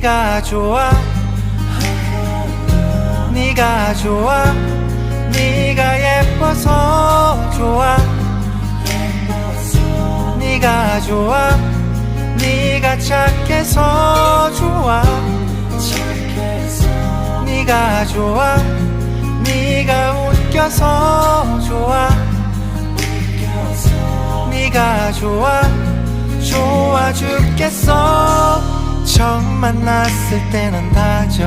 네가 좋아 네가 좋아 네가 예뻐서 좋아 네가 좋아 네가 착해서 좋아 네가 좋아 네가 웃겨서 좋아 네가 좋아 좋아 죽겠어 처음 만났을 때는 다져